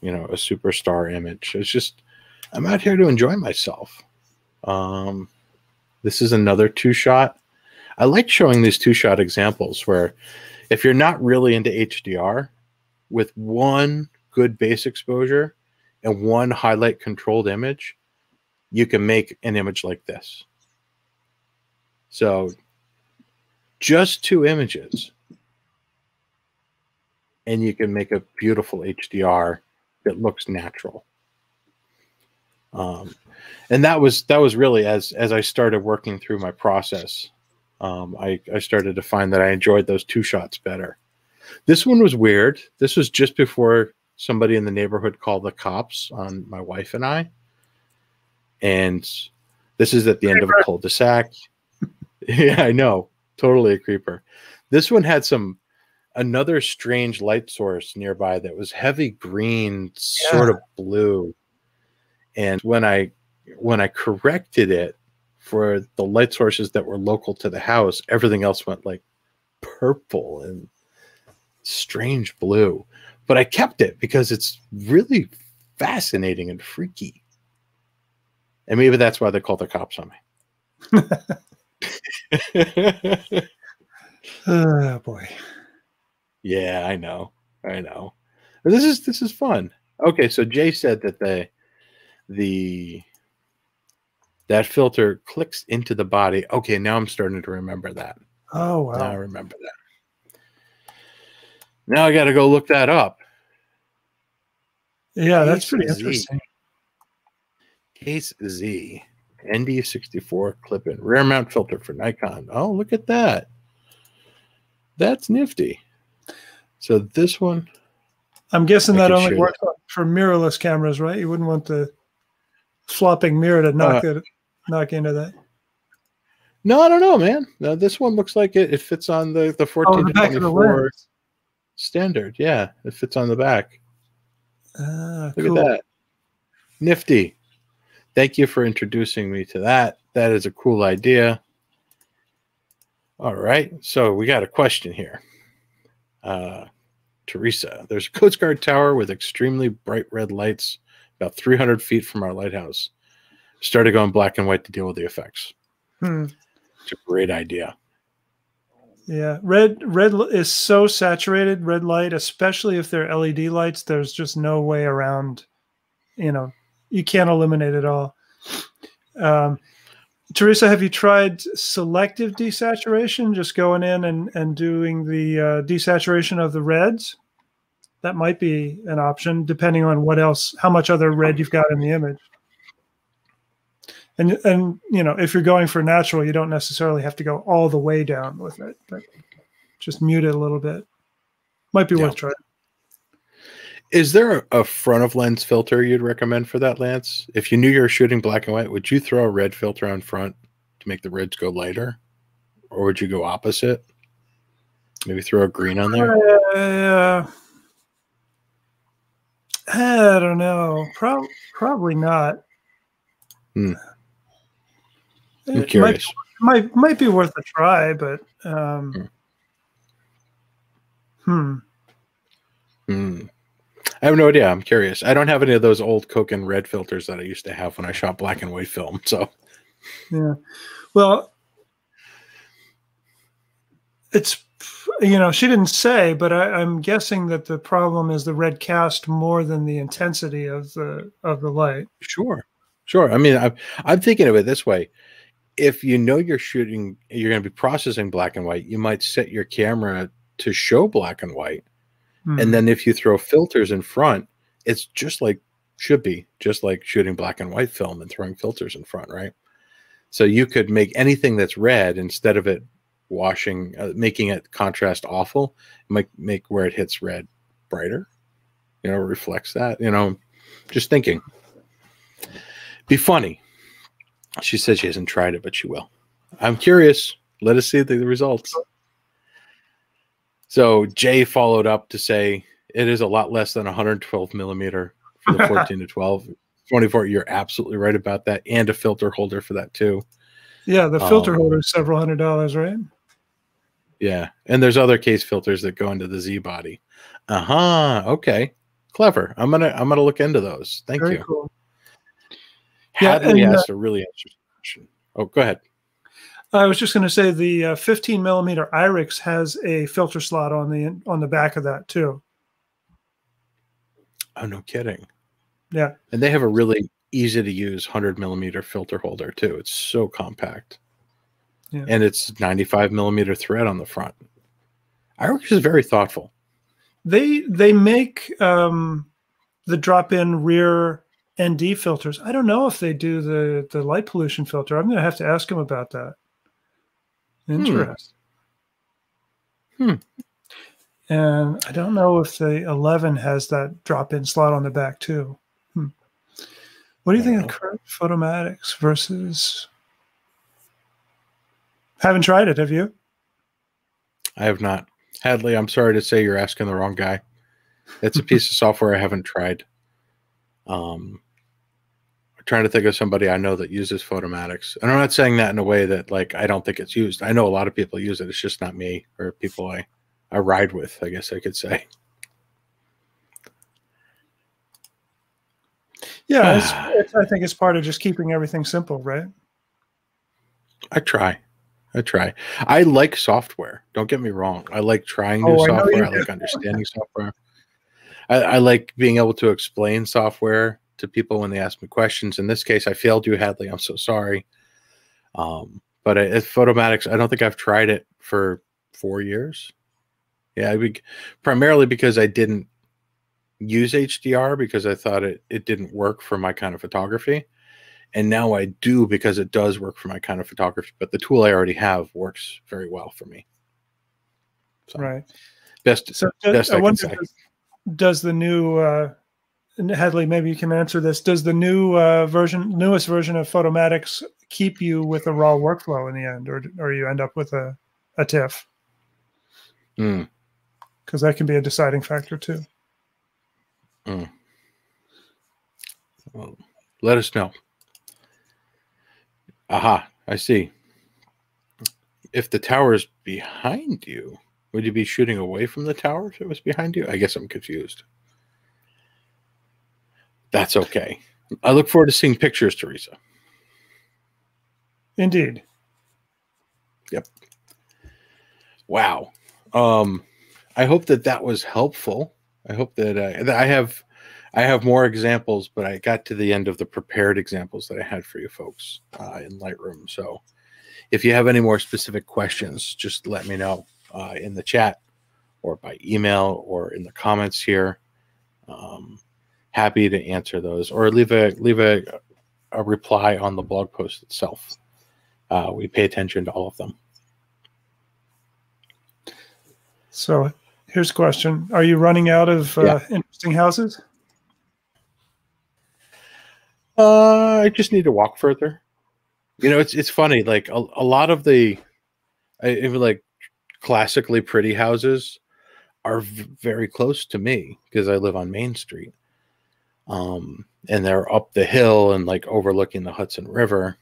a superstar image. It's just, I'm out here to enjoy myself. This is another two-shot. I like showing these two-shot examples where if you're not really into HDR, with one good base exposure and one highlight controlled image, you can make an image like this. So just two images, and you can make a beautiful HDR that looks natural. And that was really as I started working through my process. I started to find that I enjoyed those two shots better. This one was weird. This was just before somebody in the neighborhood called the cops on my wife and I. And this is at the end of a cul-de-sac. Yeah, I know. Totally a creeper. This one had another strange light source nearby that was heavy green, sort of blue. And when I corrected it for the light sources that were local to the house, everything else went like purple and strange blue. but I kept it because it's really fascinating and freaky. And maybe that's why they call the cops on me. Oh boy. Yeah, I know. I know. This is fun. Okay, so Jay said that that filter clicks into the body. Okay, now I'm starting to remember that. Oh wow. Now I remember that. Now I got to go look that up. Yeah, that's pretty interesting. Case Z, ND64 clip-in rear mount filter for Nikon. Oh, look at that. That's nifty. So this one, I'm guessing that only works for mirrorless cameras, right? You wouldn't want the flopping mirror to knock into that. No, I don't know, man. No, this one looks like it fits on the 14 to 24 standard. Yeah, it fits on the back. Look at that. Nifty. Thank you for introducing me to that. That is a cool idea. All right. So we got a question here. Teresa, there's a Coast Guard tower with extremely bright red lights about 300 feet from our lighthouse. Started going black and white to deal with the effects. It's a great idea. Yeah. Red is so saturated, red light, especially if they're LED lights, there's just no way around, you can't eliminate it all. Teresa, have you tried selective desaturation? Just going in and doing the desaturation of the reds? That might be an option, depending on what else, how much other red you've got in the image. And if you're going for natural, you don't necessarily have to go all the way down with it, but just mute it a little bit. Might be worth trying. Is there a front of lens filter you'd recommend for that, Lance? If you knew you were shooting black and white, would you throw a red filter on front to make the reds go lighter? Or would you go opposite? Maybe throw a green on there? I don't know. Probably not. I'm curious. Might be worth a try, but I have no idea. I'm curious. I don't have any of those old Coke and red filters that I used to have when I shot black and white film. So, yeah. Well, it's she didn't say, but I'm guessing that the problem is the red cast more than the intensity of the light. Sure. I mean, I'm thinking of it this way. If you know you're going to be processing black and white, you might set your camera to show black and white. And then if you throw filters in front, it's just like shooting black and white film and throwing filters in front, right? So you could make anything that's red, instead of it making it contrast awful, it might make where it hits red brighter, reflects that, just thinking. Be funny. She says she hasn't tried it, but she will. I'm curious. Let us see the results. So Jay followed up to say it is a lot less than 112 millimeter for the 14 to 12. 24, you're absolutely right about that. And a filter holder for that too. Yeah, the filter holder is several $100s, right? Yeah. And there's other case filters that go into the Z body. Okay. Clever. I'm gonna look into those. Thank you. Cool. Hadley asked a really interesting question. Oh, go ahead. I was just going to say the 15 millimeter IRIX has a filter slot on the back of that too. Oh, no kidding. Yeah. And they have a really easy to use 100 millimeter filter holder too. It's so compact. Yeah. And it's 95 millimeter thread on the front. IRIX is very thoughtful. They make the drop-in rear ND filters. I don't know if they do the light pollution filter. I'm going to have to ask them about that. Interesting. And I don't know if the 11 has that drop-in slot on the back too. What do you think of curved photomatics versus? Haven't tried it, have you? I have not. Hadley, I'm sorry to say you're asking the wrong guy. It's a piece of software I haven't tried. I'm trying to think of somebody I know that uses photomatics. And I'm not saying that in a way that, like, I don't think it's used. I know a lot of people use it. It's just not me or people I ride with, I guess I could say. Yeah, I think it's part of just keeping everything simple, right? I try. I like software. Don't get me wrong. I like trying new Oh, I know software. you I do. like understanding software. I like being able to explain software to people when they ask me questions. In this case, I failed you, Hadley. I'm so sorry. But Photomatix, I don't think I've tried it for 4 years. Yeah, primarily because I didn't use HDR because I thought it didn't work for my kind of photography. And now I do because it does work for my kind of photography. But the tool I already have works very well for me. So, Right. Best I can wonder, say. does the new Hadley, maybe you can answer this. Does the newest version of Photomatix keep you with a raw workflow in the end, or you end up with a TIFF? Because that can be a deciding factor too. Well, let us know. Aha, I see. If the tower is behind you, would you be shooting away from the tower if it was behind you? I guess I'm confused. That's okay. I look forward to seeing pictures, Teresa. Indeed. Yep. Wow. I hope that was helpful. I hope that I have more examples, but I got to the end of the prepared examples that I had for you folks in Lightroom. So if you have any more specific questions, just let me know in the chat or by email or in the comments here. Happy to answer those, or leave a reply on the blog post itself. We pay attention to all of them. So here's a question. Are you running out of interesting houses? I just need to walk further. You know, it's funny. Like a lot of the, even like classically pretty houses are very close to me because I live on Main Street. And they're up the hill and like overlooking the Hudson River.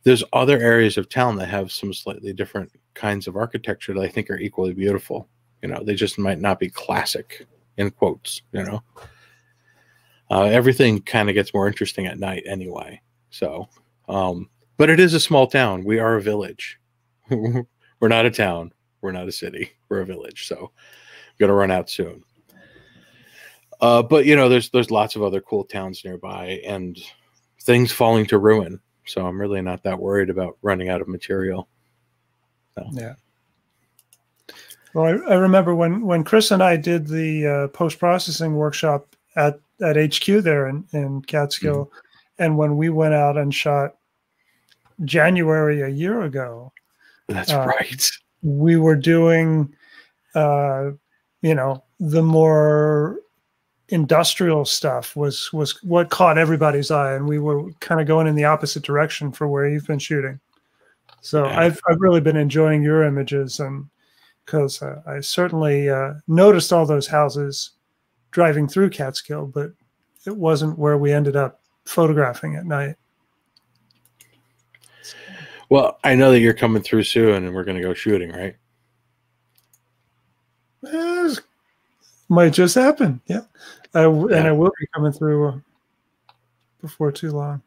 There's other areas of town that have some slightly different kinds of architecture that I think are equally beautiful. You know, they just might not be classic, in quotes, you know. Everything kind of gets more interesting at night anyway. So, but it is a small town. We are a village. We're not a town. We're not a city. We're a village. So I'm going to run out soon. But, you know, there's lots of other cool towns nearby and things falling to ruin. So I'm really not that worried about running out of material. So. Yeah. Well, I remember when Chris and I did the post-processing workshop at HQ there in Catskill, and when we went out and shot January a year ago. That's right. We were doing, you know, the more industrial stuff was what caught everybody's eye, and we were kind of going in the opposite direction for where you've been shooting. So I've really been enjoying your images, and because I certainly noticed all those houses driving through Catskill, but it wasn't where we ended up photographing at night. Well, I know that you're coming through soon, and we're going to go shooting, right? Might just happen, yeah. And I will be coming through before too long.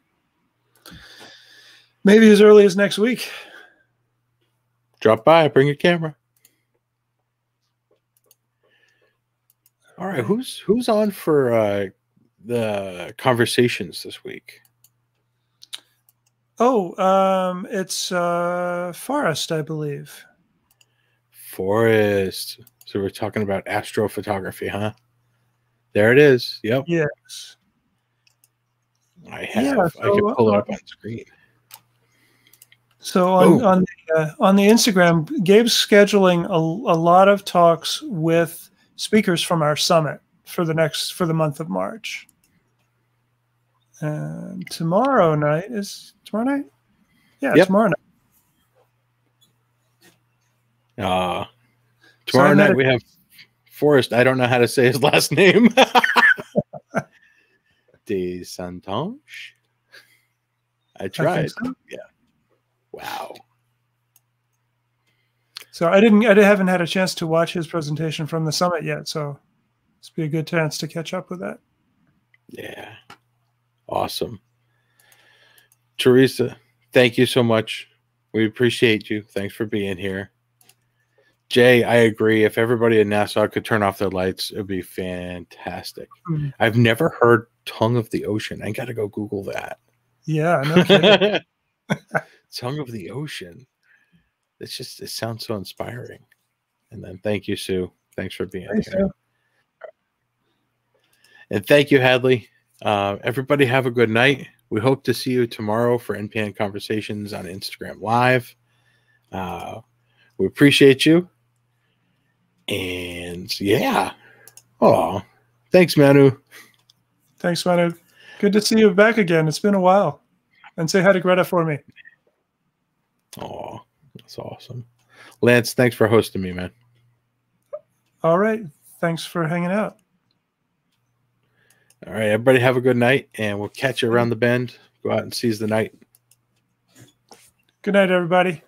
Maybe as early as next week. Drop by, bring your camera. All right, who's on for the conversations this week? Oh, it's Forrest, I believe. Forrest. So we're talking about astrophotography, huh? There it is. Yep. Yes. I can pull it up on screen. So on the Instagram, Gabe's scheduling a lot of talks with speakers from our summit for the month of March. And tomorrow night? Yeah, yep. Tomorrow night. Tomorrow night we have Forrest. I don't know how to say his last name. Desantonge. I tried. So. Yeah. Wow. So I haven't had a chance to watch his presentation from the summit yet. So this would be a good chance to catch up with that. Yeah. Awesome. Teresa, thank you so much. We appreciate you. Thanks for being here. Jay, I agree. If everybody in Nassau could turn off their lights, it would be fantastic. I've never heard Tongue of the Ocean. I got to go Google that. Yeah, no kidding. Tongue of the Ocean. It sounds so inspiring. And then thank you, Sue. Thanks for being here. Sue. And thank you, Hadley. Everybody have a good night. We hope to see you tomorrow for NPN Conversations on Instagram Live. We appreciate you. And yeah. Oh, thanks, Manu. Thanks, Manu. Good to see you back again. It's been a while. And say hi to Greta for me. Oh, that's awesome. Lance, thanks for hosting me, man. All right. Thanks for hanging out. All right, everybody have a good night, and we'll catch you around the bend. Go out and seize the night. Good night, everybody.